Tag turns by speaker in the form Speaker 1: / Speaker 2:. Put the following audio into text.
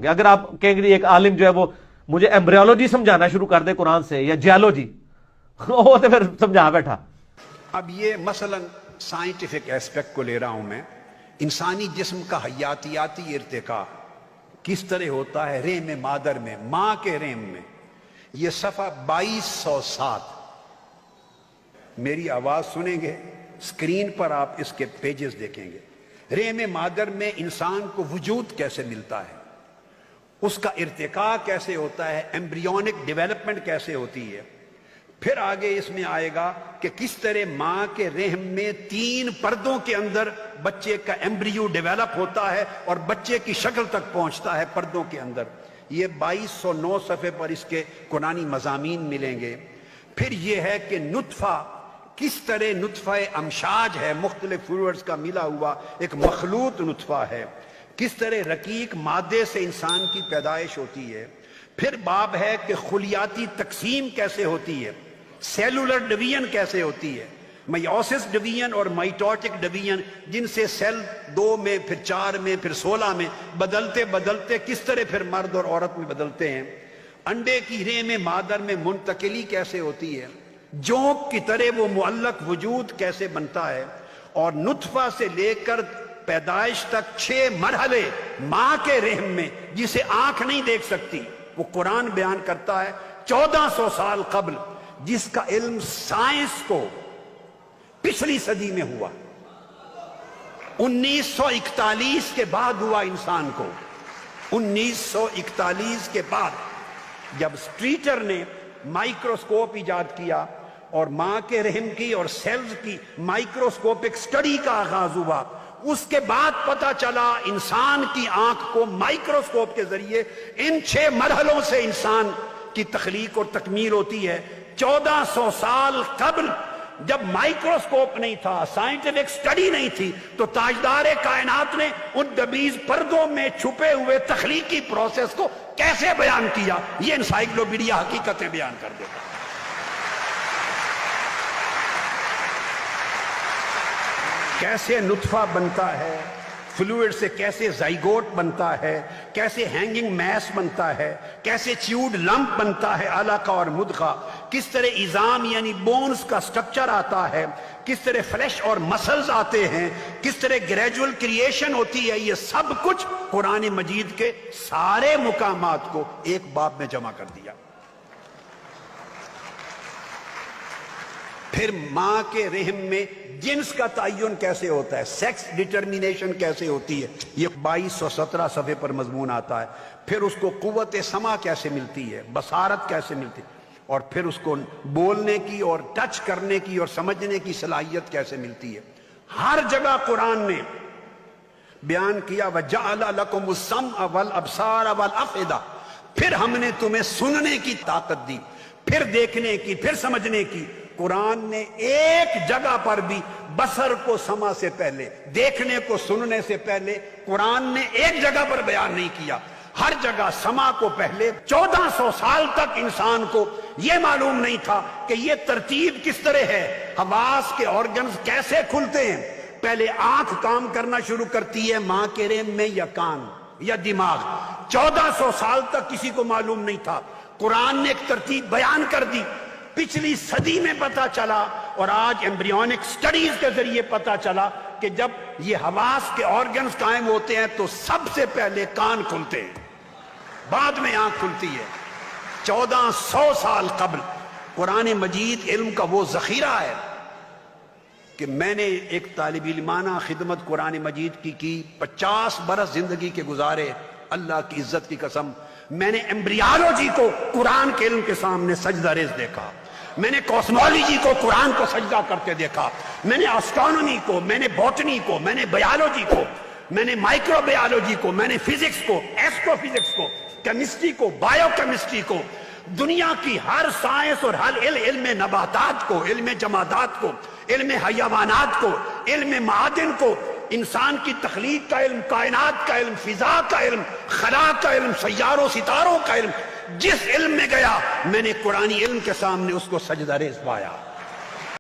Speaker 1: گے. اگر آپ کہیں گے ایک عالم جو ہے وہ مجھے ایمبریولوجی سمجھانا شروع کر دے قرآن سے یا جیولوجی, وہ تو پھر سمجھا بیٹھا.
Speaker 2: اب یہ مثلا سائنٹیفک ایسپیکٹ کو لے رہا ہوں میں, انسانی جسم کا حیاتیاتی ارتقاء کس طرح ہوتا ہے رحم مادر میں, ماں کے رحم میں. یہ صفحہ 2207, میری آواز سنیں گے, اسکرین پر آپ اس کے پیجز دیکھیں گے. رحم مادر میں انسان کو وجود کیسے ملتا ہے, اس کا ارتقاء کیسے ہوتا ہے, ایمبریونک ڈیولپمنٹ کیسے ہوتی ہے. پھر آگے اس میں آئے گا کہ کس طرح ماں کے رحم میں 3 پردوں کے اندر بچے کا ایمبریو ڈیولپ ہوتا ہے اور بچے کی شکل تک پہنچتا ہے پردوں کے اندر. یہ 2209 صفحے پر اس کے قرآنی مضامین ملیں گے. پھر یہ ہے کہ نطفہ کس طرح نطفہ امشاج ہے, مختلف فلوئڈز کا ملا ہوا ایک مخلوط نطفہ ہے, کس طرح رقیق مادے سے انسان کی پیدائش ہوتی ہے. پھر باب ہے کہ خلیاتی تقسیم کیسے ہوتی ہے, سیلولر ڈویژن کیسے ہوتی ہے, میوسس ڈویژن اور مائٹوٹک ڈویژن, جن سے سیل 2 میں پھر 4 میں پھر 16 میں بدلتے بدلتے کس طرح پھر مرد اور عورت میں بدلتے ہیں. انڈے کی رحم مادر میں منتقلی کیسے ہوتی ہے, جونک کی طرح وہ معلق وجود کیسے بنتا ہے, اور نطفہ سے لے کر پیدائش تک 6 مرحلے ماں کے رحم میں جسے آنکھ نہیں دیکھ سکتی, وہ قرآن بیان کرتا ہے 1400 سال قبل, جس کا علم سائنس کو پچھلی صدی میں ہوا, 1941 کے بعد ہوا انسان کو. 1941 کے بعد جب سٹریٹر نے مائکروسکوپ ایجاد کیا اور ماں کے رحم کی اور سیلز کی مائکروسکوپک سٹڈی کا آغاز ہوا, اس کے بعد پتا چلا انسان کی آنکھ کو مائکروسکوپ کے ذریعے ان 6 مرحلوں سے انسان کی تخلیق اور تکمیل ہوتی ہے. 1400 سال قبل جب مائکروسکوپ نہیں تھا, سائنٹیفک سٹڈی نہیں تھی, تو تاجدار کائنات نے ان دبیز پردوں میں چھپے ہوئے تخلیقی پروسیس کو کیسے بیان کیا, یہ انسائکلوپیڈیا حقیقتیں بیان کر دیتا. کیسے نطفہ بنتا ہے, فلوئڈ سے کیسے زائگوٹ بنتا ہے, کیسے ہینگنگ میس بنتا ہے, کیسے چیوڈ لمپ بنتا ہے, علقہ اور مدغہ, کس طرح اعظام یعنی بونز کا سٹرکچر آتا ہے, کس طرح فلیش اور مسلز آتے ہیں, کس طرح گریجول کریشن ہوتی ہے. یہ سب کچھ قرآن مجید کے سارے مقامات کو ایک باب میں جمع کر دیا. پھر ماں کے رحم میں جنس کا تعین کیسے ہوتا ہے, سیکس ڈٹرمینیشن کیسے ہوتی ہے, یہ 2217 صفحے پر مضمون آتا ہے. پھر اس کو قوت سمع کیسے ملتی ہے, بصارت کیسے ملتی ہے, اور پھر اس کو بولنے کی اور ٹچ کرنے کی اور سمجھنے کی صلاحیت کیسے ملتی ہے. ہر جگہ قرآن نے بیان کیا وَجَعَلَ لَكُمُ السَّمْعَ وَالْأَبْصَارَ وَالْأَفْئِدَةَ, پھر ہم نے تمہیں سننے کی طاقت دی, پھر دیکھنے کی, پھر سمجھنے کی. قرآن نے ایک جگہ پر بھی بصر کو سمع سے پہلے, دیکھنے کو سننے سے پہلے قرآن نے ایک جگہ پر بیان نہیں کیا, ہر جگہ سمع کو پہلے. 1400 سال تک انسان کو یہ معلوم نہیں تھا کہ یہ ترتیب کس طرح ہے, حواس کے آرگنز کیسے کھلتے ہیں. پہلے آنکھ کام کرنا شروع کرتی ہے ماں کے رحم میں, یا کان یا دماغ. 1400 سال تک کسی کو معلوم نہیں تھا. قرآن نے ایک ترتیب بیان کر دی, پچھلی صدی میں پتا چلا, اور آج ایمبریونک سٹڈیز کے ذریعے پتا چلا کہ جب یہ حواس کے آرگنز قائم ہوتے ہیں تو سب سے پہلے کان کھلتے ہیں, بعد میں آنکھ کھلتی ہے. 1400 سال قبل قرآن مجید علم کا وہ ذخیرہ ہے کہ میں نے ایک طالب علمانہ خدمت قرآن مجید کی 50 برس زندگی کے گزارے. اللہ کی عزت کی قسم, میں نے ایمبریالوجی کو قرآن کے علم کے سامنے سجدہ ریز دیکھا, میں نے کوسمولوجی کو قرآن کو سجدہ کرتے دیکھا, میں نے اسٹرانومی کو, میں نے باٹنی کو, میں نے بایولوجی کو, میں نے مائکرو بایولوجی کو, میں نے فزکس کو, ایسٹرو فزکس کو, کیمسٹری کو, بایو کیمسٹری کو, دنیا کی ہر سائنس اور ہر علم نباتات کو, علم جمادات کو, علم حیوانات کو, علم معادن کو, انسان کی تخلیق کا علم, کائنات کا علم, فضا کا علم, خلا کا علم, سیاروں ستاروں کا علم, جس علم میں گیا میں نے قرآنی علم کے سامنے اس کو سجدہ ریز پایا.